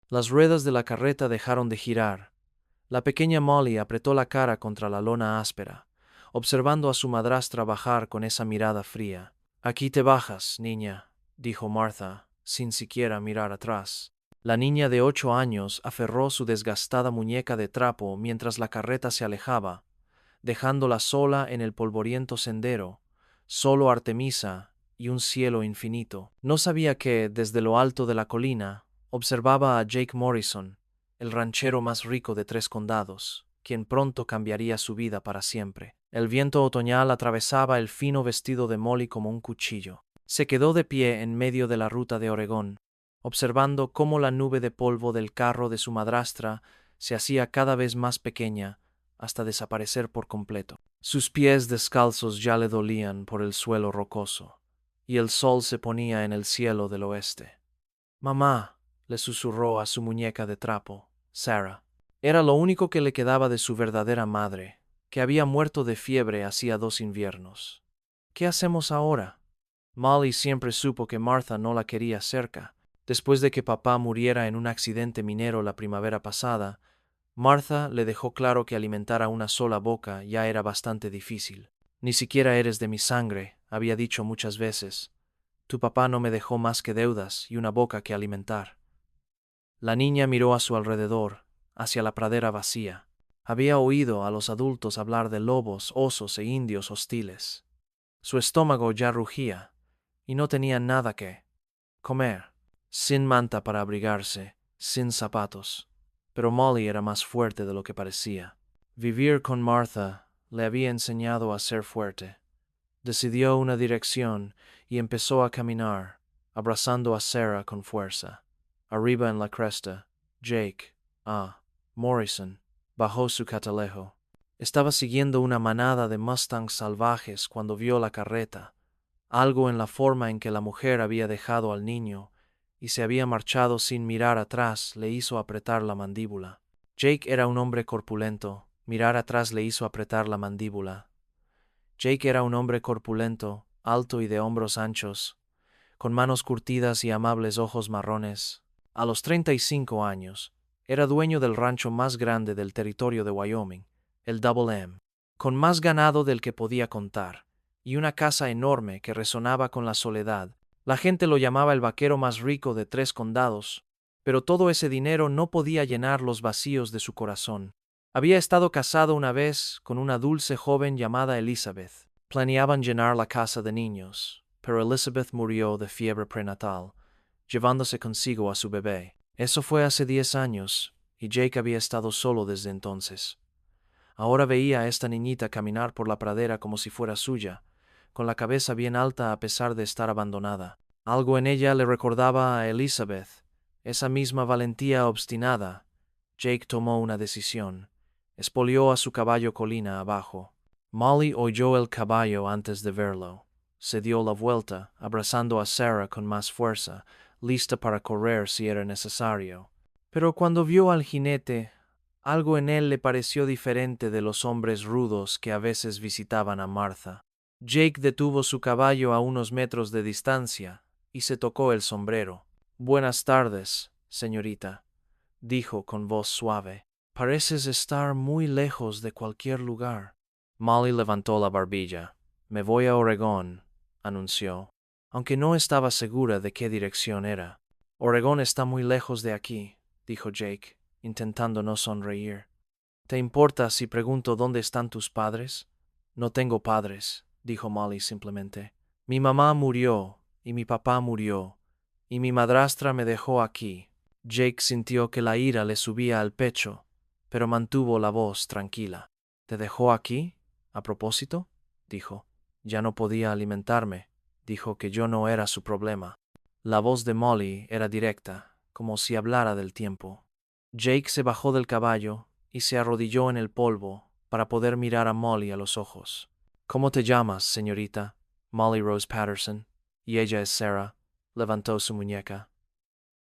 Las ruedas de la carreta dejaron de girar. La pequeña Molly apretó la cara contra la lona áspera, observando a su madrastra bajar con esa mirada fría. «Aquí te bajas, niña», dijo Martha, sin siquiera mirar atrás. La niña de 8 años aferró su desgastada muñeca de trapo mientras la carreta se alejaba, dejándola sola en el polvoriento sendero, solo Artemisa y un cielo infinito. No sabía que, desde lo alto de la colina, observaba a Jake Morrison, el ranchero más rico de 3 condados, quien pronto cambiaría su vida para siempre. El viento otoñal atravesaba el fino vestido de Molly como un cuchillo. Se quedó de pie en medio de la ruta de Oregón, observando cómo la nube de polvo del carro de su madrastra se hacía cada vez más pequeña hasta desaparecer por completo. Sus pies descalzos ya le dolían por el suelo rocoso, y el sol se ponía en el cielo del oeste. «Mamá», le susurró a su muñeca de trapo, Sarah. Era lo único que le quedaba de su verdadera madre, que había muerto de fiebre hacía 2 inviernos. «¿Qué hacemos ahora?» Molly siempre supo que Martha no la quería cerca. Después de que papá muriera en un accidente minero la primavera pasada, Martha le dejó claro que alimentar a una sola boca ya era bastante difícil. «Ni siquiera eres de mi sangre», había dicho muchas veces. «Tu papá no me dejó más que deudas y una boca que alimentar». La niña miró a su alrededor, hacia la pradera vacía. Había oído a los adultos hablar de lobos, osos e indios hostiles. Su estómago ya rugía, y no tenía nada que comer. Sin manta para abrigarse, sin zapatos. Pero Molly era más fuerte de lo que parecía. Vivir con Martha le había enseñado a ser fuerte. Decidió una dirección y empezó a caminar, abrazando a Sarah con fuerza. Arriba en la cresta, Jake, Morrison, bajó su catalejo. Estaba siguiendo una manada de mustangs salvajes cuando vio la carreta. Algo en la forma en que la mujer había dejado al niño y se había marchado sin mirar atrás le hizo apretar la mandíbula. Jake era un hombre corpulento. Mirar atrás le hizo apretar la mandíbula. Jake era un hombre corpulento, alto y de hombros anchos, con manos curtidas y amables ojos marrones. A los 35 años, era dueño del rancho más grande del territorio de Wyoming, el Double M, con más ganado del que podía contar, y una casa enorme que resonaba con la soledad. La gente lo llamaba el vaquero más rico de 3 condados, pero todo ese dinero no podía llenar los vacíos de su corazón. Había estado casado una vez con una dulce joven llamada Elizabeth. Planeaban llenar la casa de niños, pero Elizabeth murió de fiebre prenatal, llevándose consigo a su bebé. Eso fue hace 10 años, y Jake había estado solo desde entonces. Ahora veía a esta niñita caminar por la pradera como si fuera suya, con la cabeza bien alta a pesar de estar abandonada. Algo en ella le recordaba a Elizabeth, esa misma valentía obstinada. Jake tomó una decisión. Espolió a su caballo colina abajo. Molly oyó el caballo antes de verlo. Se dio la vuelta, abrazando a Sarah con más fuerza, lista para correr si era necesario. Pero cuando vio al jinete, algo en él le pareció diferente de los hombres rudos que a veces visitaban a Martha. Jake detuvo su caballo a unos metros de distancia y se tocó el sombrero. «Buenas tardes, señorita», dijo con voz suave. «Pareces estar muy lejos de cualquier lugar». Molly levantó la barbilla. «Me voy a Oregón», anunció, aunque no estaba segura de qué dirección era. «Oregón está muy lejos de aquí», dijo Jake, intentando no sonreír. «¿Te importa si pregunto dónde están tus padres?» «No tengo padres», dijo Molly simplemente. «Mi mamá murió, y mi papá murió, y mi madrastra me dejó aquí». Jake sintió que la ira le subía al pecho, pero mantuvo la voz tranquila. «¿Te dejó aquí? ¿A propósito?», dijo. «Ya no podía alimentarme. Dijo que yo no era su problema». La voz de Molly era directa, como si hablara del tiempo. Jake se bajó del caballo y se arrodilló en el polvo para poder mirar a Molly a los ojos. «¿Cómo te llamas, señorita?» «Molly Rose Patterson. Y ella es Sarah». Levantó su muñeca.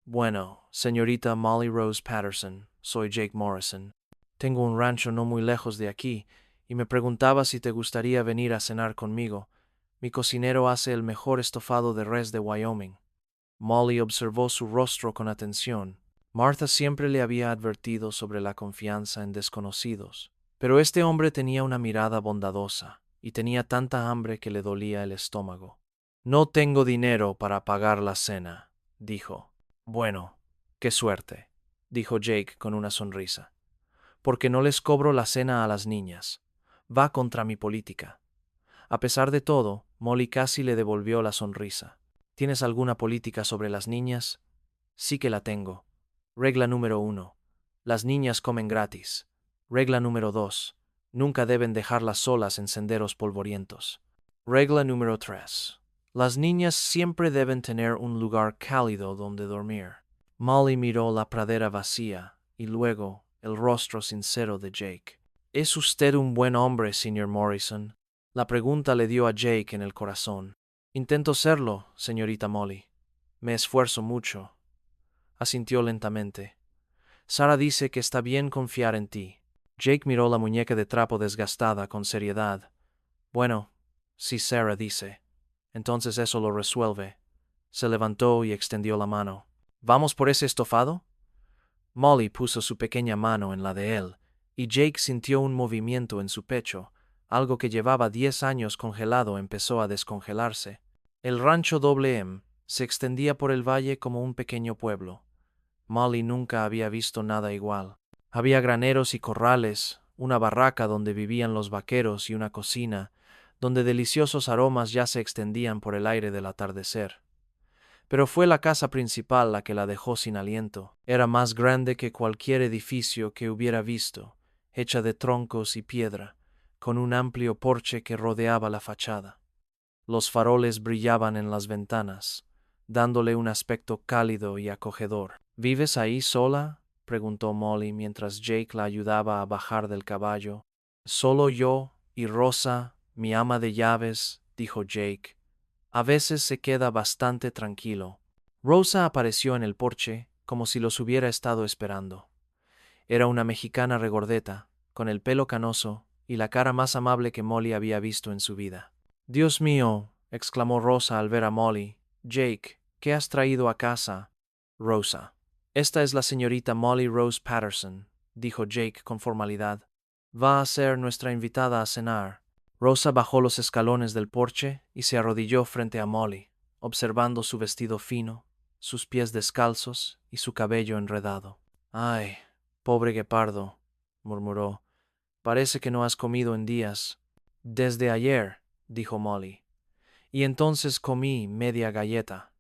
«Bueno, señorita Molly Rose Patterson, soy Jake Morrison. Tengo un rancho no muy lejos de aquí, y me preguntaba si te gustaría venir a cenar conmigo. Mi cocinero hace el mejor estofado de res de Wyoming». Molly observó su rostro con atención. Martha siempre le había advertido sobre la confianza en desconocidos, pero este hombre tenía una mirada bondadosa y tenía tanta hambre que le dolía el estómago. No tengo dinero para pagar la cena, dijo. Bueno, qué suerte, dijo Jake con una sonrisa. Porque no les cobro la cena a las niñas. Va contra mi política. A pesar de todo, Molly casi le devolvió la sonrisa. ¿Tienes alguna política sobre las niñas? Sí que la tengo. Regla número 1. Las niñas comen gratis. Regla número 2. Nunca deben dejarlas solas en senderos polvorientos. Regla número 3. Las niñas siempre deben tener un lugar cálido donde dormir. Molly miró la pradera vacía y luego el rostro sincero de Jake. ¿Es usted un buen hombre, señor Morrison? La pregunta le dio a Jake en el corazón. Intento serlo, señorita Molly. Me esfuerzo mucho. Asintió lentamente. Sara dice que está bien confiar en ti. Jake miró la muñeca de trapo desgastada con seriedad. Bueno, si Sara dice, entonces eso lo resuelve. Se levantó y extendió la mano. ¿Vamos por ese estofado? Molly puso su pequeña mano en la de él, y Jake sintió un movimiento en su pecho. Algo que llevaba 10 años congelado empezó a descongelarse. El rancho M se extendía por el valle como un pequeño pueblo. Molly nunca había visto nada igual. Había graneros y corrales, una barraca donde vivían los vaqueros y una cocina, donde deliciosos aromas ya se extendían por el aire del atardecer. Pero fue la casa principal la que la dejó sin aliento. Era más grande que cualquier edificio que hubiera visto, hecha de troncos y piedra, con un amplio porche que rodeaba la fachada. Los faroles brillaban en las ventanas, dándole un aspecto cálido y acogedor. ¿Vives ahí sola?, preguntó Molly mientras Jake la ayudaba a bajar del caballo. Solo yo y Rosa, mi ama de llaves, dijo Jake. A veces se queda bastante tranquilo. Rosa apareció en el porche como si los hubiera estado esperando. Era una mexicana regordeta, con el pelo canoso y la cara más amable que Molly había visto en su vida. «Dios mío», exclamó Rosa al ver a Molly. «Jake, ¿qué has traído a casa?» «Rosa. Esta es la señorita Molly Rose Patterson», dijo Jake con formalidad. «Va a ser nuestra invitada a cenar». Rosa bajó los escalones del porche y se arrodilló frente a Molly, observando su vestido fino, sus pies descalzos y su cabello enredado. «Ay, pobre guepardo», murmuró. «Parece que no has comido en días». «Desde ayer», dijo Molly. «Y entonces comí media galleta».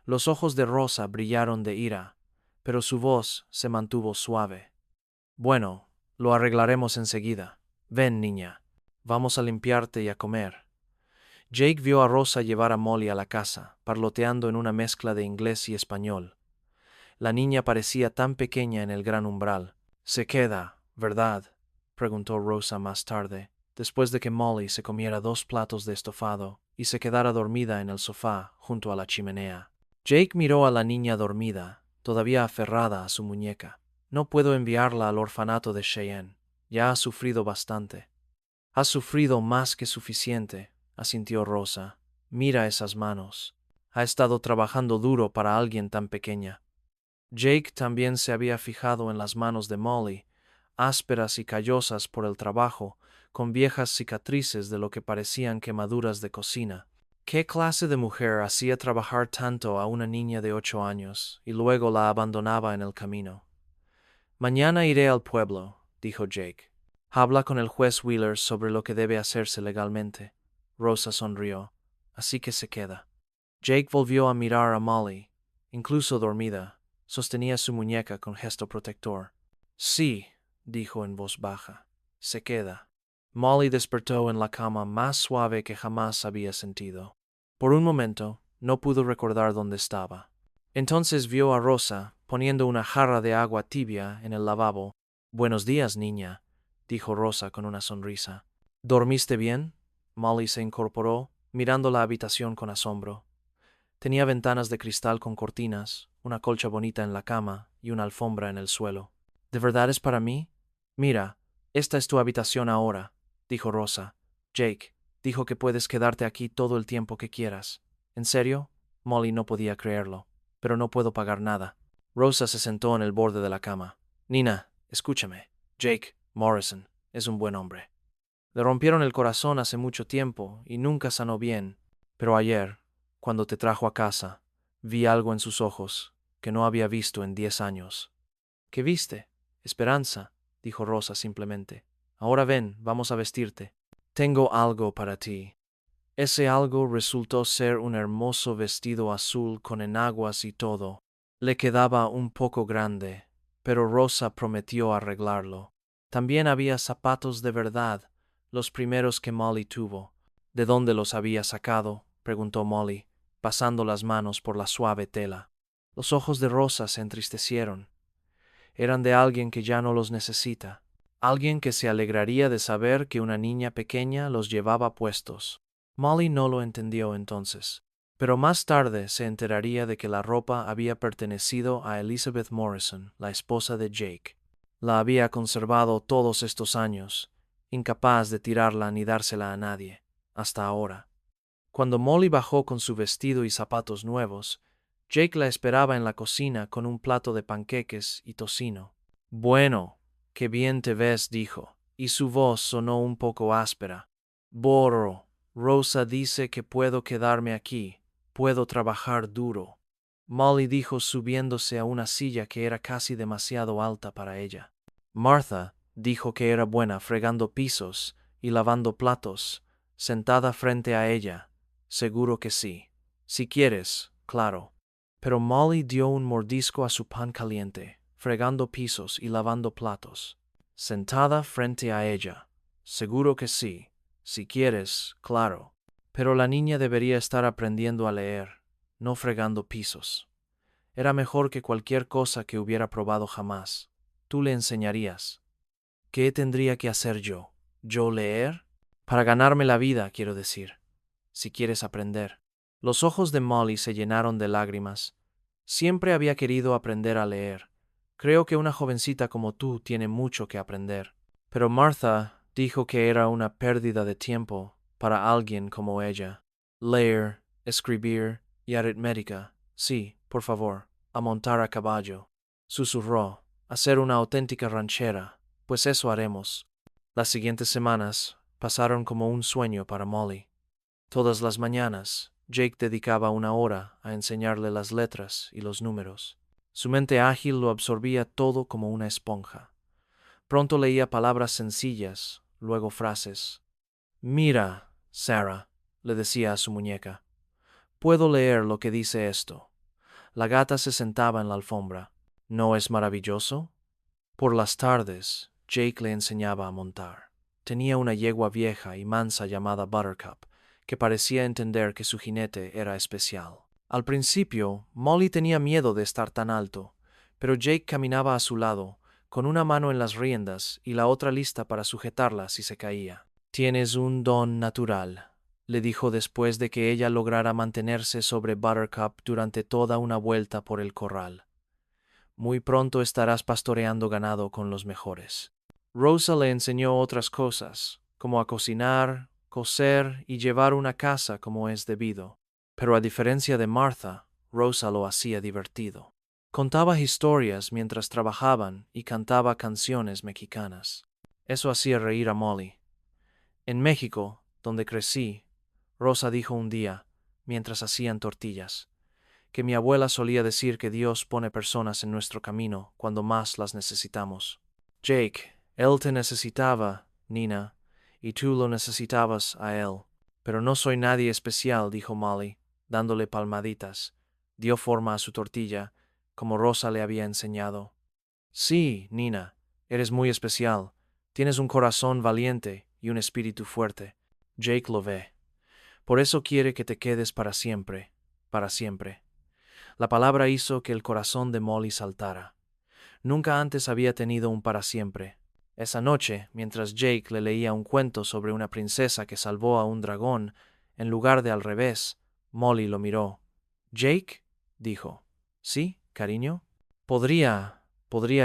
Los ojos de Rosa brillaron de ira, pero su voz se mantuvo suave. «Bueno, lo arreglaremos enseguida. Ven, niña. Vamos a limpiarte y a comer». Jake vio a Rosa llevar a Molly a la casa, parloteando en una mezcla de inglés y español. La niña parecía tan pequeña en el gran umbral. «Se queda, ¿verdad?», preguntó Rosa más tarde, después de que Molly se comiera 2 platos de estofado y se quedara dormida en el sofá junto a la chimenea. Jake miró a la niña dormida, todavía aferrada a su muñeca. «No puedo enviarla al orfanato de Cheyenne. Ya ha sufrido bastante». «Has sufrido más que suficiente», asintió Rosa. «Mira esas manos. Ha estado trabajando duro para alguien tan pequeña». Jake también se había fijado en las manos de Molly, ásperas y callosas por el trabajo, con viejas cicatrices de lo que parecían quemaduras de cocina. ¿Qué clase de mujer hacía trabajar tanto a una niña de 8 años y luego la abandonaba en el camino? «Mañana iré al pueblo», dijo Jake. «Habla con el juez Wheeler sobre lo que debe hacerse legalmente». Rosa sonrió. «Así que se queda». Jake volvió a mirar a Molly. Incluso dormida, sostenía su muñeca con gesto protector. «Sí», dijo en voz baja, «se queda». Molly despertó en la cama más suave que jamás había sentido. Por un momento, no pudo recordar dónde estaba. Entonces vio a Rosa poniendo una jarra de agua tibia en el lavabo. «Buenos días, niña», dijo Rosa con una sonrisa. «¿Dormiste bien?» Molly se incorporó, mirando la habitación con asombro. Tenía ventanas de cristal con cortinas, una colcha bonita en la cama y una alfombra en el suelo. «¿De verdad es para mí?» «Mira, esta es tu habitación ahora», dijo Rosa. «Jake dijo que puedes quedarte aquí todo el tiempo que quieras». «¿En serio?» Molly no podía creerlo. «Pero no puedo pagar nada». Rosa se sentó en el borde de la cama. Nina, escúchame. Jake Morrison es un buen hombre. Le rompieron el corazón hace mucho tiempo y nunca sanó bien. Pero ayer, cuando te trajo a casa, vi algo en sus ojos que no había visto en 10 años. ¿Qué viste? Esperanza, dijo Rosa simplemente. Ahora ven, vamos a vestirte. Tengo algo para ti. Ese algo resultó ser un hermoso vestido azul con enaguas y todo. Le quedaba un poco grande, pero Rosa prometió arreglarlo. También había zapatos de verdad, los primeros que Molly tuvo. ¿De dónde los había sacado?, preguntó Molly, pasando las manos por la suave tela. Los ojos de Rosa se entristecieron. Eran de alguien que ya no los necesita, alguien que se alegraría de saber que una niña pequeña los llevaba puestos. Molly no lo entendió entonces, pero más tarde se enteraría de que la ropa había pertenecido a Elizabeth Morrison, la esposa de Jake. La había conservado todos estos años, incapaz de tirarla ni dársela a nadie, hasta ahora. Cuando Molly bajó con su vestido y zapatos nuevos, Jake la esperaba en la cocina con un plato de panqueques y tocino. Bueno, qué bien te ves, dijo, y su voz sonó un poco áspera. Borro, Rosa dice que puedo quedarme aquí, puedo trabajar duro. Molly dijo subiéndose a una silla que era casi demasiado alta para ella. Martha dijo que era buena fregando pisos y lavando platos, sentada frente a ella. Seguro que sí. Si quieres, claro. Pero Molly dio un mordisco a su pan caliente, fregando pisos y lavando platos. Sentada frente a ella. Seguro que sí. Si quieres, claro. Pero la niña debería estar aprendiendo a leer, no fregando pisos. Era mejor que cualquier cosa que hubiera probado jamás. Tú le enseñarías. ¿Qué tendría que hacer yo? ¿Yo leer? Para ganarme la vida, quiero decir. Si quieres aprender. Los ojos de Molly se llenaron de lágrimas. Siempre había querido aprender a leer. Creo que una jovencita como tú tiene mucho que aprender. Pero Martha dijo que era una pérdida de tiempo para alguien como ella. Leer, escribir y aritmética. Sí, por favor, a montar a caballo. Susurró, a ser una auténtica ranchera, pues eso haremos. Las siguientes semanas pasaron como un sueño para Molly. Todas las mañanas, Jake dedicaba una hora a enseñarle las letras y los números. Su mente ágil lo absorbía todo como una esponja. Pronto leía palabras sencillas, luego frases. Mira, Sarah, le decía a su muñeca, puedo leer lo que dice esto. La gata se sentaba en la alfombra. ¿No es maravilloso? Por las tardes, Jake le enseñaba a montar. Tenía una yegua vieja y mansa llamada Buttercup, que parecía entender que su jinete era especial. Al principio, Molly tenía miedo de estar tan alto, pero Jake caminaba a su lado, con una mano en las riendas y la otra lista para sujetarla si se caía. Tienes un don natural, le dijo después de que ella lograra mantenerse sobre Buttercup durante toda una vuelta por el corral. Muy pronto estarás pastoreando ganado con los mejores. Rosa le enseñó otras cosas, como a cocinar, coser y llevar una casa como es debido. Pero a diferencia de Martha, Rosa lo hacía divertido. Contaba historias mientras trabajaban y cantaba canciones mexicanas. Eso hacía reír a Molly. En México, donde crecí, Rosa dijo un día, mientras hacían tortillas, que mi abuela solía decir que Dios pone personas en nuestro camino cuando más las necesitamos. Jake, él te necesitaba, Nina, y tú lo necesitabas a él. Pero no soy nadie especial, dijo Molly, dándole palmaditas. Dio forma a su tortilla, como Rosa le había enseñado. Sí, Nina, eres muy especial. Tienes un corazón valiente y un espíritu fuerte. Jake lo ve. Por eso quiere que te quedes para siempre, para siempre. La palabra hizo que el corazón de Molly saltara. Nunca antes había tenido un para siempre. Esa noche, mientras Jake le leía un cuento sobre una princesa que salvó a un dragón, en lugar de al revés, Molly lo miró. «¿Jake?», dijo. «¿Sí, cariño? Podría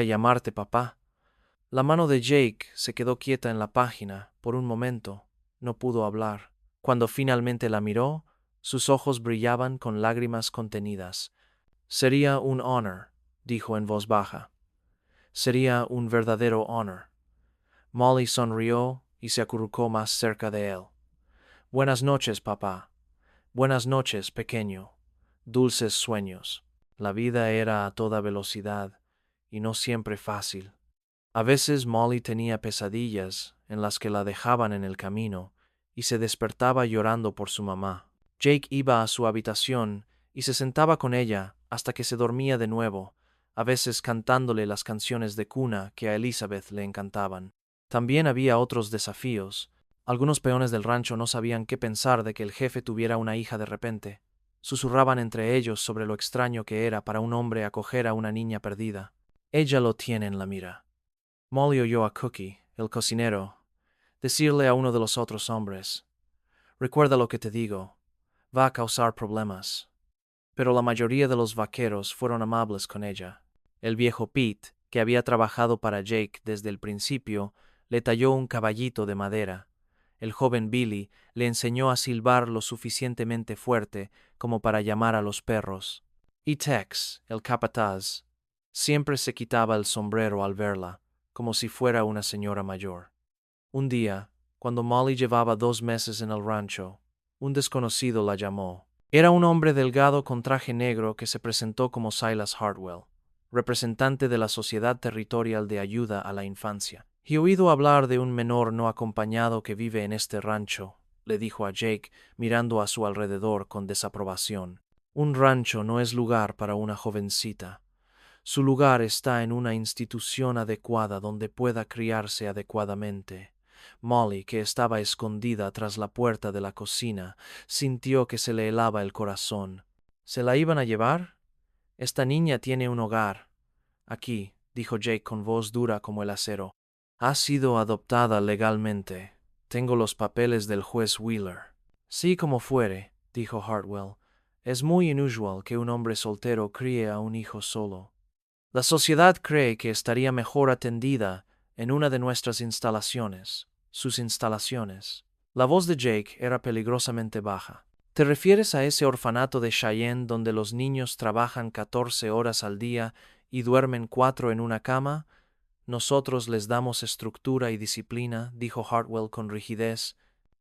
llamarte papá». La mano de Jake se quedó quieta en la página por un momento. No pudo hablar. Cuando finalmente la miró, sus ojos brillaban con lágrimas contenidas. «Sería un honor», dijo en voz baja. Sería un verdadero honor. Molly sonrió y se acurrucó más cerca de él. Buenas noches, papá. Buenas noches, pequeño. Dulces sueños. La vida era a toda velocidad y no siempre fácil. A veces Molly tenía pesadillas en las que la dejaban en el camino y se despertaba llorando por su mamá. Jake iba a su habitación y se sentaba con ella hasta que se dormía de nuevo, a veces cantándole las canciones de cuna que a Elizabeth le encantaban. También había otros desafíos. Algunos peones del rancho no sabían qué pensar de que el jefe tuviera una hija de repente. Susurraban entre ellos sobre lo extraño que era para un hombre acoger a una niña perdida. Ella lo tiene en la mira. Molly oyó a Cookie, el cocinero, decirle a uno de los otros hombres: «Recuerda lo que te digo, va a causar problemas». Pero la mayoría de los vaqueros fueron amables con ella. El viejo Pete, que había trabajado para Jake desde el principio, le talló un caballito de madera. El joven Billy le enseñó a silbar lo suficientemente fuerte como para llamar a los perros. Y Tex, el capataz, siempre se quitaba el sombrero al verla, como si fuera una señora mayor. Un día, cuando Molly llevaba 2 meses en el rancho, un desconocido la llamó. Era un hombre delgado con traje negro que se presentó como Silas Hartwell, representante de la Sociedad Territorial de Ayuda a la Infancia. «He oído hablar de un menor no acompañado que vive en este rancho», le dijo a Jake, mirando a su alrededor con desaprobación. «Un rancho no es lugar para una jovencita. Su lugar está en una institución adecuada donde pueda criarse adecuadamente». Molly, que estaba escondida tras la puerta de la cocina, sintió que se le helaba el corazón. ¿Se la iban a llevar? Esta niña tiene un hogar. Aquí, dijo Jake con voz dura como el acero. Ha sido adoptada legalmente. Tengo los papeles del juez Wheeler. Sí, como fuere, dijo Hartwell. Es muy inusual que un hombre soltero críe a un hijo solo. La sociedad cree que estaría mejor atendida en una de nuestras instalaciones. Sus instalaciones. La voz de Jake era peligrosamente baja. ¿Te refieres a ese orfanato de Cheyenne donde los niños trabajan 14 horas al día y duermen 4 en una cama? Nosotros les damos estructura y disciplina, dijo Hartwell con rigidez.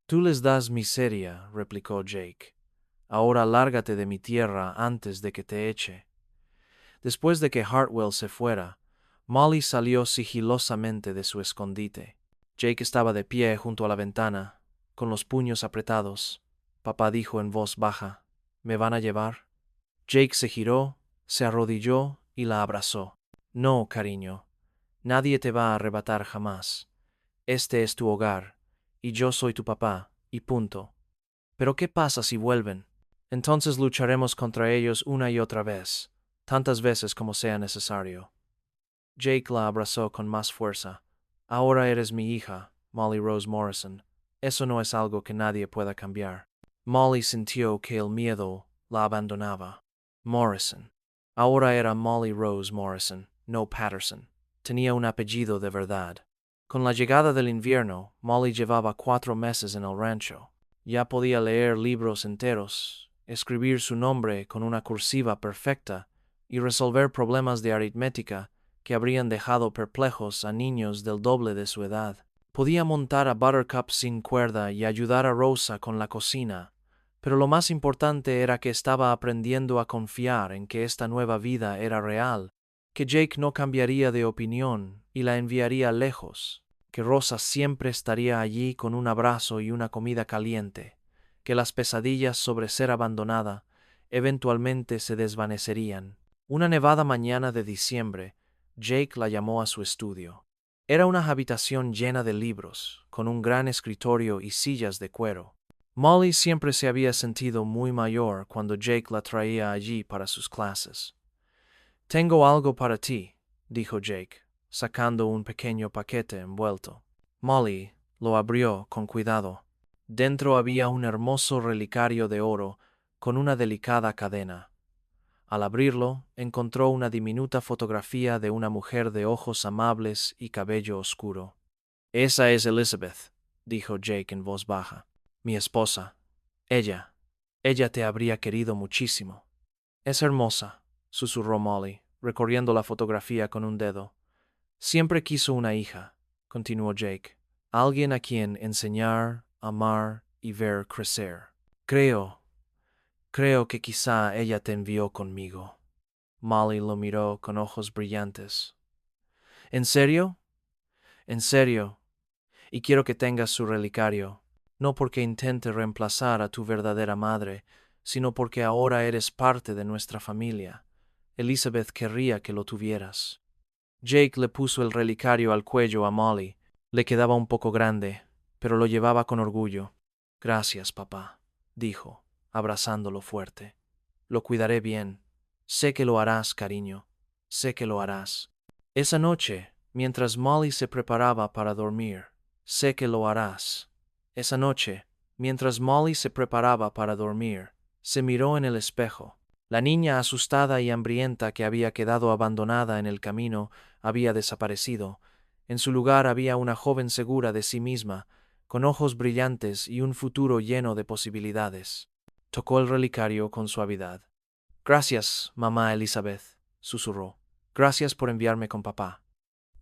Tú les das miseria, replicó Jake. Ahora lárgate de mi tierra antes de que te eche. Después de que Hartwell se fuera, Molly salió sigilosamente de su escondite. Jake estaba de pie junto a la ventana, con los puños apretados. Papá dijo en voz baja: «¿Me van a llevar?» Jake se giró, se arrodilló y la abrazó. «No, cariño, nadie te va a arrebatar jamás. Este es tu hogar, y yo soy tu papá, y punto. Pero ¿qué pasa si vuelven? Entonces lucharemos contra ellos una y otra vez, tantas veces como sea necesario». Jake la abrazó con más fuerza. «Ahora eres mi hija, Molly Rose Morrison. Eso no es algo que nadie pueda cambiar». Molly sintió que el miedo la abandonaba. Morrison. Ahora era Molly Rose Morrison, no Patterson. Tenía un apellido de verdad. Con la llegada del invierno, Molly llevaba 4 meses en el rancho. Ya podía leer libros enteros, escribir su nombre con una cursiva perfecta y resolver problemas de aritmética que habrían dejado perplejos a niños del doble de su edad. Podía montar a Buttercup sin cuerda y ayudar a Rosa con la cocina, pero lo más importante era que estaba aprendiendo a confiar en que esta nueva vida era real, que Jake no cambiaría de opinión y la enviaría lejos, que Rosa siempre estaría allí con un abrazo y una comida caliente, que las pesadillas sobre ser abandonada eventualmente se desvanecerían. Una nevada mañana de diciembre, Jake la llamó a su estudio. Era una habitación llena de libros, con un gran escritorio y sillas de cuero. Molly siempre se había sentido muy mayor cuando Jake la traía allí para sus clases. «Tengo algo para ti», dijo Jake, sacando un pequeño paquete envuelto. Molly lo abrió con cuidado. Dentro había un hermoso relicario de oro con una delicada cadena. Al abrirlo, encontró una diminuta fotografía de una mujer de ojos amables y cabello oscuro. «Esa es Elizabeth», dijo Jake en voz baja. «Mi esposa. Ella te habría querido muchísimo». «Es hermosa», susurró Molly, recorriendo la fotografía con un dedo. Siempre quiso una hija, continuó Jake. Alguien a quien enseñar, amar y ver crecer. Creo que quizá ella te envió conmigo. Molly lo miró con ojos brillantes. ¿En serio? En serio. Y quiero que tengas su relicario, no porque intente reemplazar a tu verdadera madre, sino porque ahora eres parte de nuestra familia. Elizabeth querría que lo tuvieras. Jake le puso el relicario al cuello a Molly. Le quedaba un poco grande, pero lo llevaba con orgullo. Gracias, papá, dijo, abrazándolo fuerte. Lo cuidaré bien. Sé que lo harás, cariño. Sé que lo harás. Esa noche, mientras Molly se preparaba para dormir, sé que lo harás. Esa noche, mientras Molly se preparaba para dormir, se miró en el espejo. La niña asustada y hambrienta que había quedado abandonada en el camino había desaparecido. En su lugar había una joven segura de sí misma, con ojos brillantes y un futuro lleno de posibilidades. Tocó el relicario con suavidad. Gracias, mamá Elizabeth, susurró. Gracias por enviarme con papá.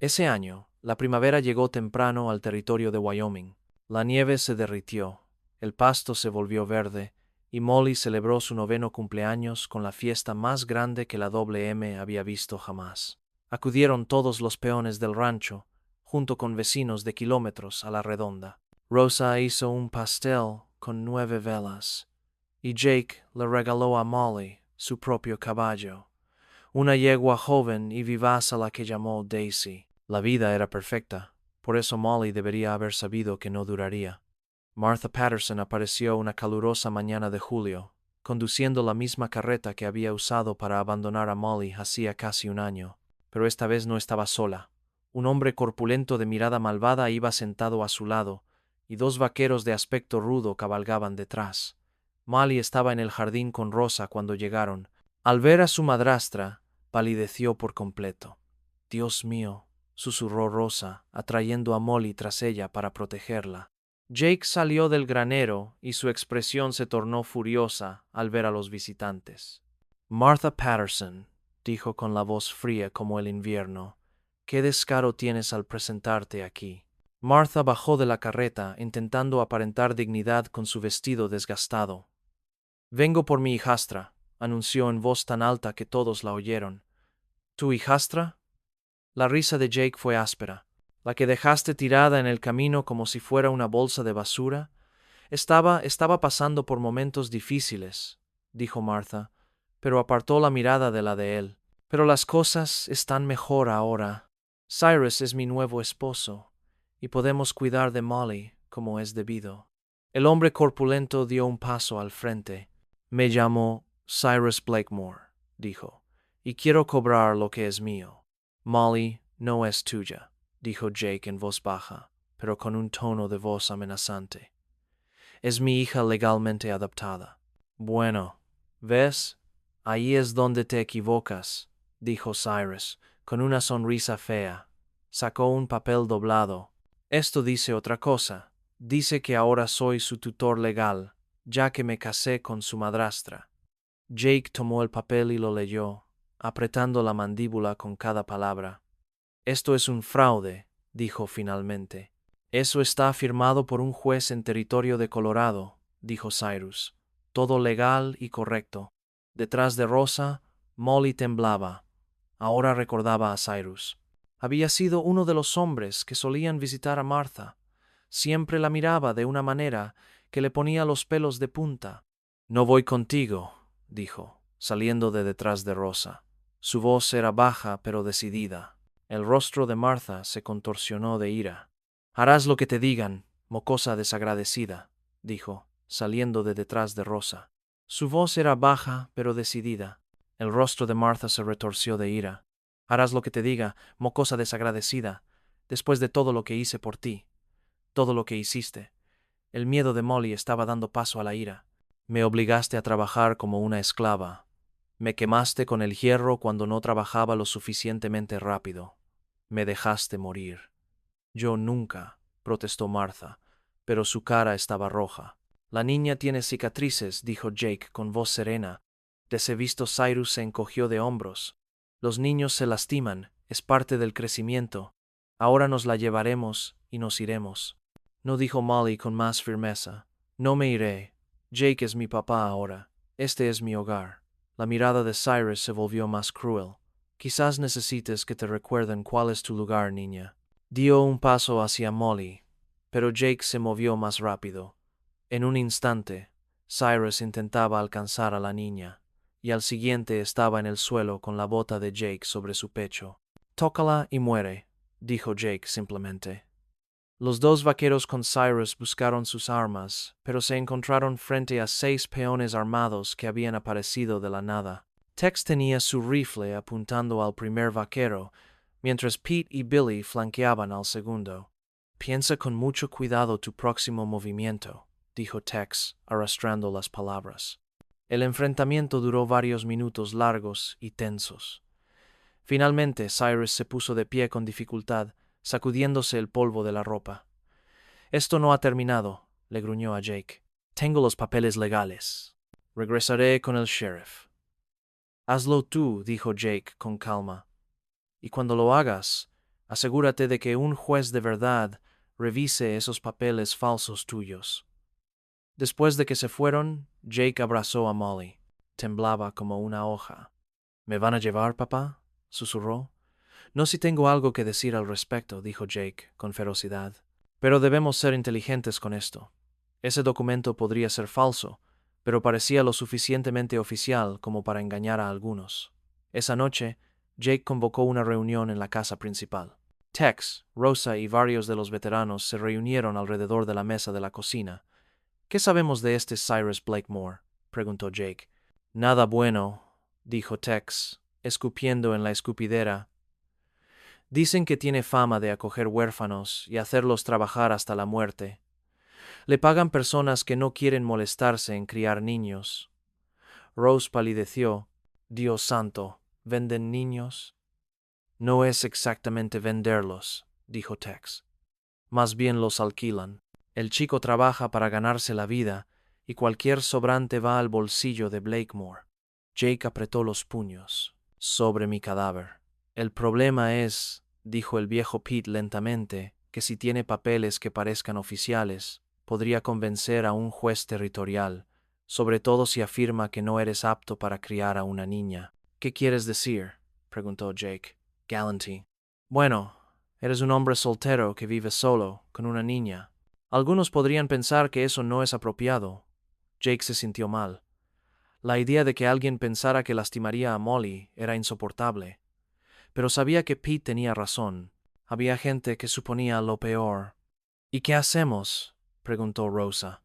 Ese año, la primavera llegó temprano al territorio de Wyoming. La nieve se derritió, el pasto se volvió verde, y Molly celebró su 9º cumpleaños con la fiesta más grande que la WM había visto jamás. Acudieron todos los peones del rancho, junto con vecinos de kilómetros a la redonda. Rosa hizo un pastel con 9 velas, y Jake le regaló a Molly su propio caballo, una yegua joven y vivaz a la que llamó Daisy. La vida era perfecta, por eso Molly debería haber sabido que no duraría. Martha Patterson apareció una calurosa mañana de julio, conduciendo la misma carreta que había usado para abandonar a Molly hacía casi un año, pero esta vez no estaba sola. Un hombre corpulento de mirada malvada iba sentado a su lado, y 2 vaqueros de aspecto rudo cabalgaban detrás. Molly estaba en el jardín con Rosa cuando llegaron. Al ver a su madrastra, palideció por completo. Dios mío, susurró Rosa, atrayendo a Molly tras ella para protegerla. Jake salió del granero y su expresión se tornó furiosa al ver a los visitantes. Martha Patterson, dijo con la voz fría como el invierno, ¿qué descaro tienes al presentarte aquí? Martha bajó de la carreta intentando aparentar dignidad con su vestido desgastado. Vengo por mi hijastra, anunció en voz tan alta que todos la oyeron. ¿Tu hijastra? La risa de Jake fue áspera. ¿La que dejaste tirada en el camino como si fuera una bolsa de basura? Estaba pasando por momentos difíciles, dijo Martha, pero apartó la mirada de la de él. Pero las cosas están mejor ahora. Cyrus es mi nuevo esposo, y podemos cuidar de Molly como es debido. El hombre corpulento dio un paso al frente. Me llamo Cyrus Blakemore, dijo, y quiero cobrar lo que es mío. Molly no es tuya, dijo Jake en voz baja, pero con un tono de voz amenazante. Es mi hija legalmente adoptada. Bueno, ¿ves? Ahí es donde te equivocas, dijo Cyrus, con una sonrisa fea. Sacó un papel doblado. Esto dice otra cosa. Dice que ahora soy su tutor legal, ya que me casé con su madrastra. Jake tomó el papel y lo leyó, apretando la mandíbula con cada palabra. Esto es un fraude, dijo finalmente. Eso está firmado por un juez en territorio de Colorado, dijo Cyrus. Todo legal y correcto. Detrás de Rosa, Molly temblaba. Ahora recordaba a Cyrus. Había sido uno de los hombres que solían visitar a Martha. Siempre la miraba de una manera que le ponía los pelos de punta. No voy contigo, dijo, saliendo de detrás de Rosa. Su voz era baja pero decidida. El rostro de Martha se contorsionó de ira. Harás lo que te digan, mocosa desagradecida, dijo, saliendo de detrás de Rosa. Su voz era baja pero decidida. El rostro de Martha se retorció de ira. Harás lo que te diga, mocosa desagradecida, después de todo lo que hice por ti, todo lo que hiciste. El miedo de Molly estaba dando paso a la ira. Me obligaste a trabajar como una esclava. Me quemaste con el hierro cuando no trabajaba lo suficientemente rápido. Me dejaste morir. Yo nunca, protestó Martha, pero su cara estaba roja. La niña tiene cicatrices, dijo Jake con voz serena. De ese visto Cyrus se encogió de hombros. Los niños se lastiman, es parte del crecimiento. Ahora nos la llevaremos y nos iremos. No, dijo Molly con más firmeza. No me iré. Jake es mi papá ahora. Este es mi hogar. La mirada de Cyrus se volvió más cruel. Quizás necesites que te recuerden cuál es tu lugar, niña. Dio un paso hacia Molly, pero Jake se movió más rápido. En un instante, Cyrus intentaba alcanzar a la niña, y al siguiente estaba en el suelo con la bota de Jake sobre su pecho. Tócala y muere, dijo Jake simplemente. Los dos vaqueros con Cyrus buscaron sus armas, pero se encontraron frente a 6 peones armados que habían aparecido de la nada. Tex tenía su rifle apuntando al primer vaquero, mientras Pete y Billy flanqueaban al segundo. Piensa con mucho cuidado tu próximo movimiento, dijo Tex, arrastrando las palabras. El enfrentamiento duró varios minutos largos y tensos. Finalmente, Cyrus se puso de pie con dificultad, sacudiéndose el polvo de la ropa. Esto no ha terminado, le gruñó a Jake. Tengo los papeles legales. Regresaré con el sheriff. Hazlo tú, dijo Jake con calma. Y cuando lo hagas, asegúrate de que un juez de verdad revise esos papeles falsos tuyos. Después de que se fueron, Jake abrazó a Molly. Temblaba como una hoja. ¿Me van a llevar, papá?, susurró. No si tengo algo que decir al respecto, dijo Jake con ferocidad. Pero debemos ser inteligentes con esto. Ese documento podría ser falso, pero parecía lo suficientemente oficial como para engañar a algunos. Esa noche, Jake convocó una reunión en la casa principal. Tex, Rosa y varios de los veteranos se reunieron alrededor de la mesa de la cocina. ¿Qué sabemos de este Cyrus Blakemore?, preguntó Jake. Nada bueno, dijo Tex, escupiendo en la escupidera. Dicen que tiene fama de acoger huérfanos y hacerlos trabajar hasta la muerte. Le pagan personas que no quieren molestarse en criar niños. Rose palideció. Dios santo, ¿venden niños? No es exactamente venderlos, dijo Tex. Más bien los alquilan. El chico trabaja para ganarse la vida y cualquier sobrante va al bolsillo de Blakemore. Jake apretó los puños. Sobre mi cadáver. El problema es, dijo el viejo Pete lentamente, que si tiene papeles que parezcan oficiales, podría convencer a un juez territorial, sobre todo si afirma que no eres apto para criar a una niña. ¿Qué quieres decir?, preguntó Jake. Galanty. Bueno, eres un hombre soltero que vive solo, con una niña. Algunos podrían pensar que eso no es apropiado. Jake se sintió mal. La idea de que alguien pensara que lastimaría a Molly era insoportable. Pero sabía que Pete tenía razón. Había gente que suponía lo peor. ¿Y qué hacemos?, preguntó Rosa.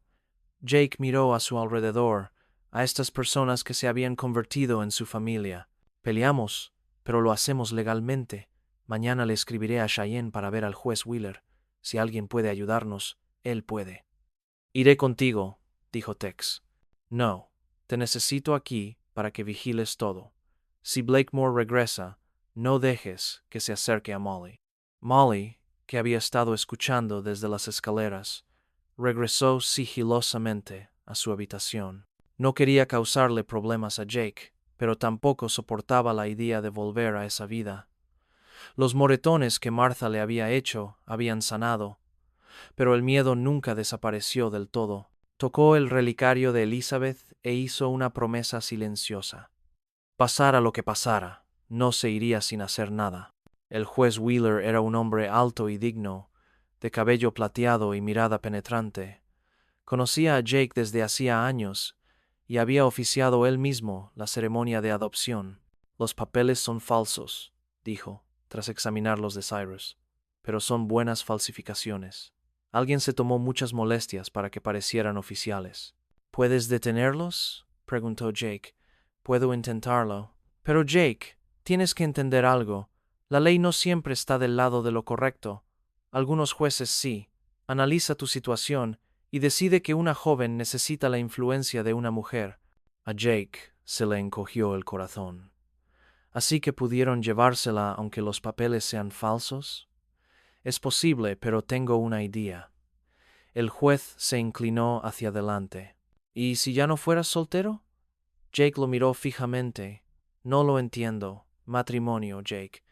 Jake miró a su alrededor, a estas personas que se habían convertido en su familia. Peleamos, pero lo hacemos legalmente. Mañana le escribiré a Cheyenne para ver al juez Wheeler. Si alguien puede ayudarnos, él puede. Iré contigo, dijo Tex. No. Te necesito aquí para que vigiles todo. Si Blakemore regresa, no dejes que se acerque a Molly. Molly, que había estado escuchando desde las escaleras, regresó sigilosamente a su habitación. No quería causarle problemas a Jake, pero tampoco soportaba la idea de volver a esa vida. Los moretones que Martha le había hecho habían sanado, pero el miedo nunca desapareció del todo. Tocó el relicario de Elizabeth e hizo una promesa silenciosa. Pasara lo que pasara, no se iría sin hacer nada. El juez Wheeler era un hombre alto y digno, de cabello plateado y mirada penetrante. Conocía a Jake desde hacía años y había oficiado él mismo la ceremonia de adopción. Los papeles son falsos, dijo, tras examinarlos de Cyrus, pero son buenas falsificaciones. Alguien se tomó muchas molestias para que parecieran oficiales. ¿Puedes detenerlos?, preguntó Jake. Puedo intentarlo. Pero Jake, tienes que entender algo. La ley no siempre está del lado de lo correcto. Algunos jueces sí. Analiza tu situación y decide que una joven necesita la influencia de una mujer. A Jake se le encogió el corazón. ¿Así que pudieron llevársela aunque los papeles sean falsos? Es posible, pero tengo una idea. El juez se inclinó hacia adelante. ¿Y si ya no fueras soltero? Jake lo miró fijamente. No lo entiendo. matrimonio, Jake.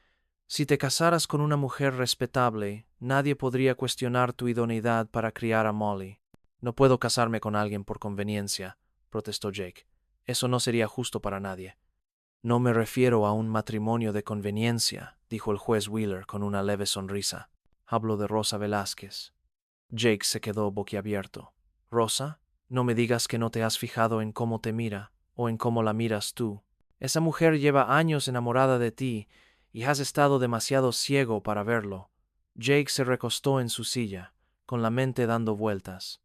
Si te casaras con una mujer respetable, nadie podría cuestionar tu idoneidad para criar a Molly. No puedo casarme con alguien por conveniencia, protestó Jake. Eso no sería justo para nadie. No me refiero a un matrimonio de conveniencia, dijo el juez Wheeler con una leve sonrisa. Hablo de Rosa Velázquez. Jake se quedó boquiabierto. ¿Rosa? No me digas que no te has fijado en cómo te mira, o en cómo la miras tú. Esa mujer lleva años enamorada de ti, y has estado demasiado ciego para verlo. Jake se recostó en su silla, con la mente dando vueltas.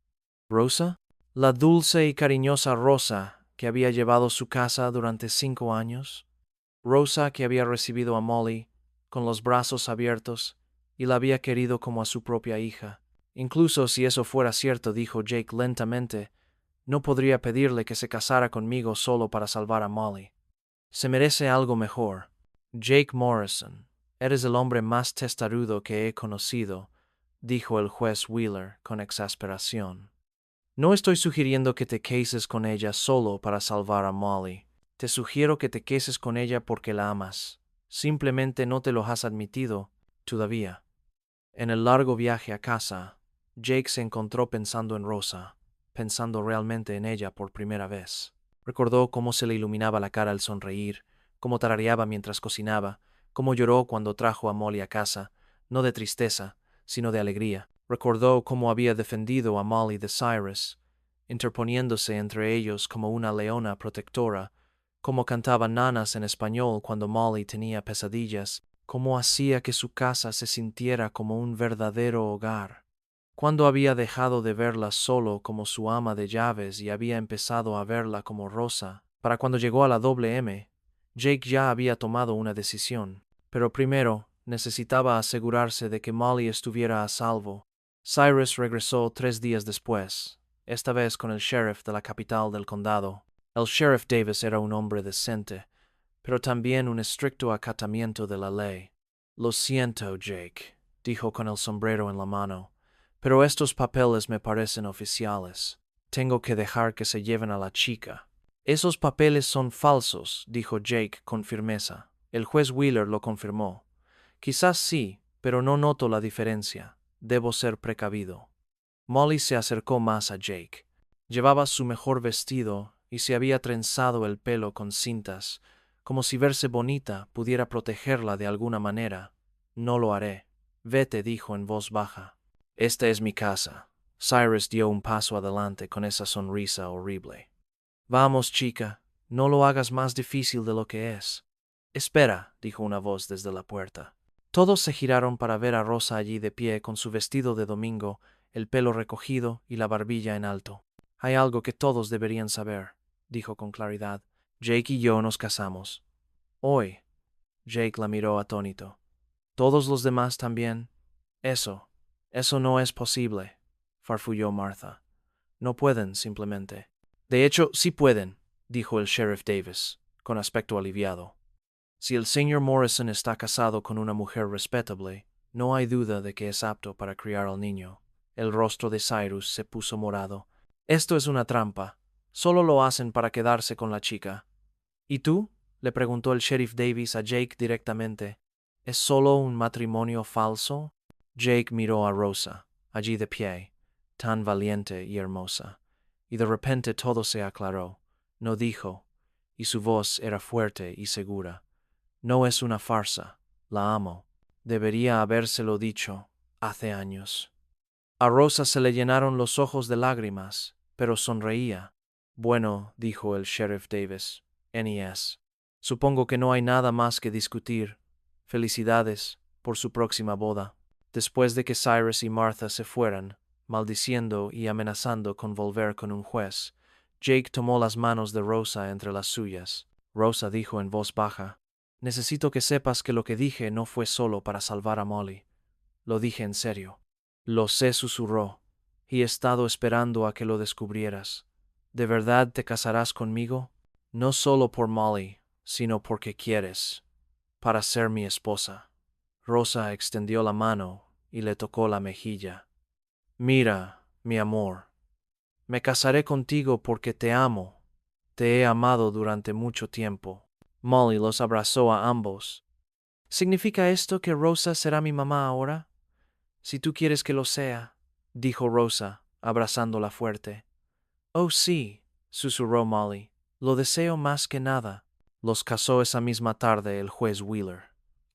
¿Rosa? La dulce y cariñosa Rosa que había llevado su casa durante 5 años. Rosa que había recibido a Molly con los brazos abiertos y la había querido como a su propia hija. Incluso si eso fuera cierto, dijo Jake lentamente, no podría pedirle que se casara conmigo solo para salvar a Molly. Se merece algo mejor. Jake Morrison, eres el hombre más testarudo que he conocido, dijo el juez Wheeler con exasperación. No estoy sugiriendo que te cases con ella solo para salvar a Molly. Te sugiero que te cases con ella porque la amas. Simplemente no te lo has admitido todavía. En el largo viaje a casa, Jake se encontró pensando en Rosa, pensando realmente en ella por primera vez. Recordó cómo se le iluminaba la cara al sonreír, cómo tarareaba mientras cocinaba, cómo lloró cuando trajo a Molly a casa, no de tristeza, sino de alegría. Recordó cómo había defendido a Molly de Cyrus, interponiéndose entre ellos como una leona protectora, cómo cantaba nanas en español cuando Molly tenía pesadillas, cómo hacía que su casa se sintiera como un verdadero hogar. Cuando había dejado de verla solo como su ama de llaves y había empezado a verla como Rosa, para cuando llegó a la M, Jake ya había tomado una decisión, pero primero necesitaba asegurarse de que Molly estuviera a salvo. Cyrus regresó 3 días después, esta vez con el sheriff de la capital del condado. El sheriff Davis era un hombre decente, pero también un estricto acatamiento de la ley. Lo siento, Jake, dijo con el sombrero en la mano, pero estos papeles me parecen oficiales. Tengo que dejar que se lleven a la chica. Esos papeles son falsos, dijo Jake con firmeza. El juez Wheeler lo confirmó. Quizás sí, pero no noto la diferencia. Debo ser precavido. Molly se acercó más a Jake. Llevaba su mejor vestido y se había trenzado el pelo con cintas, como si verse bonita pudiera protegerla de alguna manera. No lo haré. Vete, dijo en voz baja. Esta es mi casa. Cyrus dio un paso adelante con esa sonrisa horrible. Vamos, chica, no lo hagas más difícil de lo que es. Espera, dijo una voz desde la puerta. Todos se giraron para ver a Rosa allí de pie con su vestido de domingo, el pelo recogido y la barbilla en alto. Hay algo que todos deberían saber, dijo con claridad. Jake y yo nos casamos. Hoy. Jake la miró atónito. ¿Todos los demás también? Eso no es posible, farfulló Martha. No pueden, simplemente. De hecho, sí pueden, dijo el sheriff Davis, con aspecto aliviado. Si el señor Morrison está casado con una mujer respetable, no hay duda de que es apto para criar al niño. El rostro de Cyrus se puso morado. Esto es una trampa. Solo lo hacen para quedarse con la chica. ¿Y tú? Le preguntó el sheriff Davis a Jake directamente. ¿Es solo un matrimonio falso? Jake miró a Rosa, allí de pie, tan valiente y hermosa, y de repente todo se aclaró. No dijo, y su voz era fuerte y segura. No es una farsa. La amo. Debería habérselo dicho hace años. A Rosa se le llenaron los ojos de lágrimas, pero sonreía. Bueno, dijo el sheriff Davis, NES. Supongo que no hay nada más que discutir. Felicidades por su próxima boda. Después de que Cyrus y Martha se fueran, maldiciendo y amenazando con volver con un juez, Jake tomó las manos de Rosa entre las suyas. Rosa dijo en voz baja, necesito que sepas que lo que dije no fue solo para salvar a Molly. Lo dije en serio. Lo sé, susurró, y he estado esperando a que lo descubrieras. ¿De verdad te casarás conmigo? No solo por Molly, sino porque quieres, para ser mi esposa. Rosa extendió la mano y le tocó la mejilla. Mira, mi amor, me casaré contigo porque te amo. Te he amado durante mucho tiempo. Molly los abrazó a ambos. ¿Significa esto que Rosa será mi mamá ahora? Si tú quieres que lo sea, dijo Rosa, abrazándola fuerte. Oh, sí, susurró Molly. Lo deseo más que nada. Los casó esa misma tarde el juez Wheeler,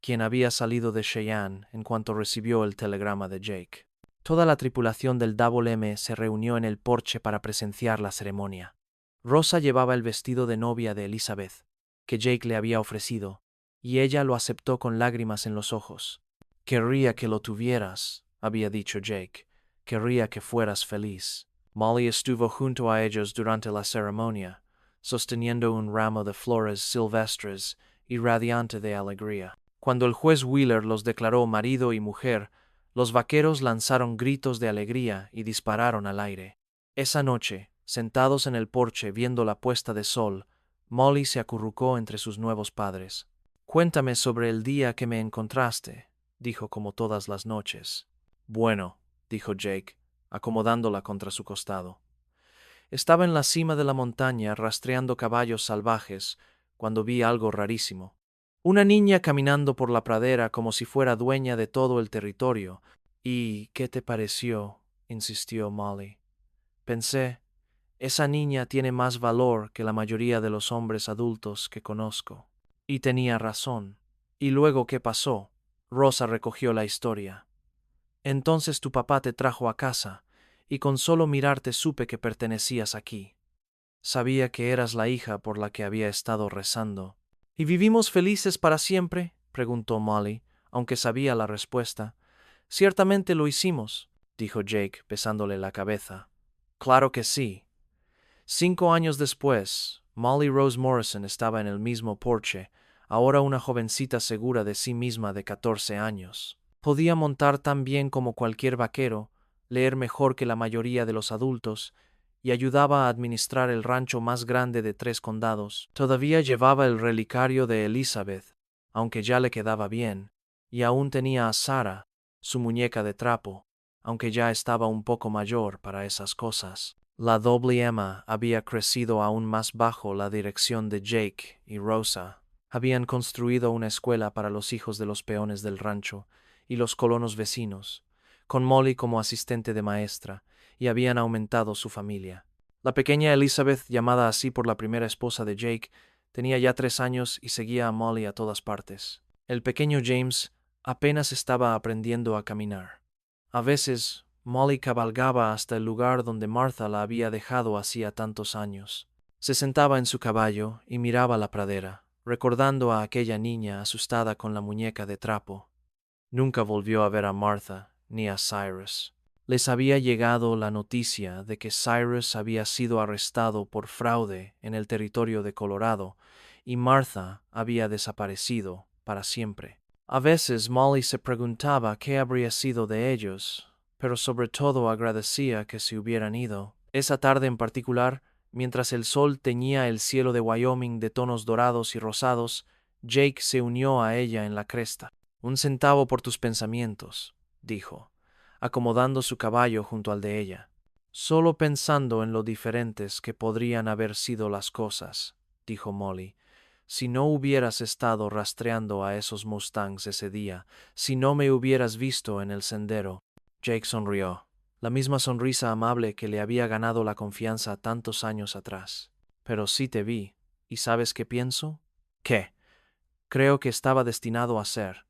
quien había salido de Cheyenne en cuanto recibió el telegrama de Jake. Toda la tripulación del Double M se reunió en el porche para presenciar la ceremonia. Rosa llevaba el vestido de novia de Elizabeth, que Jake le había ofrecido, y ella lo aceptó con lágrimas en los ojos. Querría que lo tuvieras, había dicho Jake. Querría que fueras feliz. Molly estuvo junto a ellos durante la ceremonia, sosteniendo un ramo de flores silvestres y radiante de alegría. Cuando el juez Wheeler los declaró marido y mujer, los vaqueros lanzaron gritos de alegría y dispararon al aire. Esa noche, sentados en el porche viendo la puesta de sol, Molly se acurrucó entre sus nuevos padres. Cuéntame sobre el día que me encontraste, dijo como todas las noches. Bueno, dijo Jake, acomodándola contra su costado. Estaba en la cima de la montaña rastreando caballos salvajes cuando vi algo rarísimo. Una niña caminando por la pradera como si fuera dueña de todo el territorio. ¿Y qué te pareció? Insistió Molly. Pensé, esa niña tiene más valor que la mayoría de los hombres adultos que conozco. Y tenía razón. ¿Y luego qué pasó? Rosa recogió la historia. Entonces tu papá te trajo a casa, y con solo mirarte supe que pertenecías aquí. Sabía que eras la hija por la que había estado rezando. ¿Y vivimos felices para siempre? Preguntó Molly, aunque sabía la respuesta. Ciertamente lo hicimos, dijo Jake, besándole la cabeza. Claro que sí. 5 años después, Molly Rose Morrison estaba en el mismo porche, ahora una jovencita segura de sí misma de 14 años. Podía montar tan bien como cualquier vaquero, leer mejor que la mayoría de los adultos, y ayudaba a administrar el rancho más grande de 3 condados. Todavía llevaba el relicario de Elizabeth, aunque ya le quedaba bien, y aún tenía a Sarah, su muñeca de trapo, aunque ya estaba un poco mayor para esas cosas. La doble Emma había crecido aún más bajo la dirección de Jake y Rosa. Habían construido una escuela para los hijos de los peones del rancho y los colonos vecinos, con Molly como asistente de maestra, y habían aumentado su familia. La pequeña Elizabeth, llamada así por la primera esposa de Jake, tenía ya 3 años y seguía a Molly a todas partes. El pequeño James apenas estaba aprendiendo a caminar. A veces, Molly cabalgaba hasta el lugar donde Martha la había dejado hacía tantos años. Se sentaba en su caballo y miraba la pradera, recordando a aquella niña asustada con la muñeca de trapo. Nunca volvió a ver a Martha ni a Cyrus. Les había llegado la noticia de que Cyrus había sido arrestado por fraude en el territorio de Colorado y Martha había desaparecido para siempre. A veces Molly se preguntaba qué habría sido de ellos, pero sobre todo agradecía que se hubieran ido. Esa tarde en particular, mientras el sol teñía el cielo de Wyoming de tonos dorados y rosados, Jake se unió a ella en la cresta. 1 centavo por tus pensamientos, dijo, acomodando su caballo junto al de ella. Solo pensando en lo diferentes que podrían haber sido las cosas, dijo Molly, si no hubieras estado rastreando a esos Mustangs ese día, si no me hubieras visto en el sendero. Jake sonrió, la misma sonrisa amable que le había ganado la confianza tantos años atrás. Pero sí te vi, ¿y sabes qué pienso? ¿Qué? Creo que estaba destinado a ser.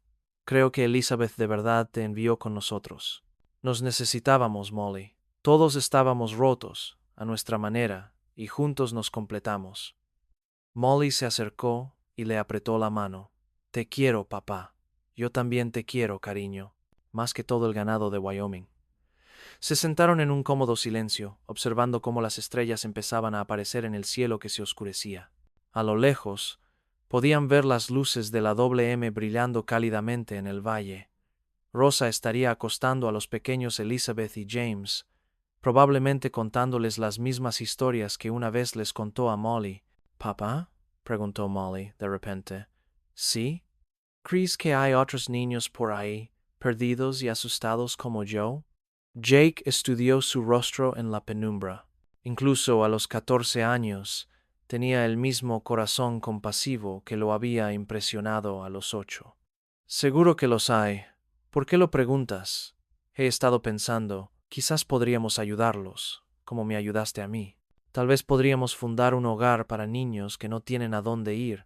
Creo que Elizabeth de verdad te envió con nosotros. Nos necesitábamos, Molly. Todos estábamos rotos, a nuestra manera, y juntos nos completamos. Molly se acercó y le apretó la mano. Te quiero, papá. Yo también te quiero, cariño, más que todo el ganado de Wyoming. Se sentaron en un cómodo silencio, observando cómo las estrellas empezaban a aparecer en el cielo que se oscurecía. A lo lejos, podían ver las luces de la doble M brillando cálidamente en el valle. Rosa estaría acostando a los pequeños Elizabeth y James, probablemente contándoles las mismas historias que una vez les contó a Molly. ¿Papá? Preguntó Molly, de repente. ¿Sí? ¿Crees que hay otros niños por ahí, perdidos y asustados como yo? Jake estudió su rostro en la penumbra. Incluso a los 14 años, Tenía el mismo corazón compasivo que lo había impresionado a los 8. Seguro que los hay. ¿Por qué lo preguntas? He estado pensando, quizás podríamos ayudarlos, como me ayudaste a mí. Tal vez podríamos fundar un hogar para niños que no tienen a dónde ir.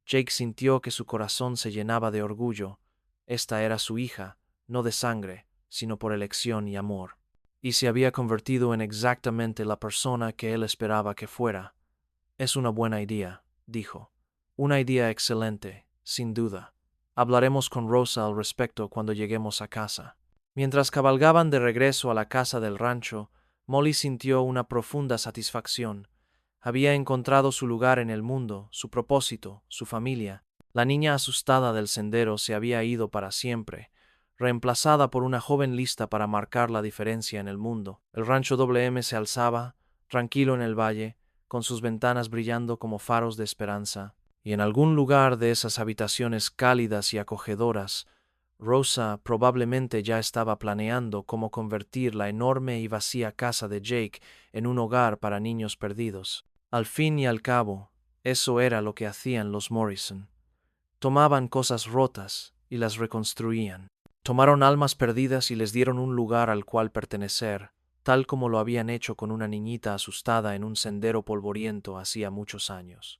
Jake sintió que su corazón se llenaba de orgullo. Esta era su hija, no de sangre, sino por elección y amor. Y se había convertido en exactamente la persona que él esperaba que fuera. Es una buena idea, dijo. Una idea excelente, sin duda. Hablaremos con Rosa al respecto cuando lleguemos a casa. Mientras cabalgaban de regreso a la casa del rancho, Molly sintió una profunda satisfacción. Había encontrado su lugar en el mundo, su propósito, su familia. La niña asustada del sendero se había ido para siempre, reemplazada por una joven lista para marcar la diferencia en el mundo. El rancho WM se alzaba, tranquilo en el valle, con sus ventanas brillando como faros de esperanza, y en algún lugar de esas habitaciones cálidas y acogedoras, Rosa probablemente ya estaba planeando cómo convertir la enorme y vacía casa de Jake en un hogar para niños perdidos. Al fin y al cabo, eso era lo que hacían los Morrison. Tomaban cosas rotas y las reconstruían. Tomaron almas perdidas y les dieron un lugar al cual pertenecer, tal como lo habían hecho con una niñita asustada en un sendero polvoriento hacía muchos años.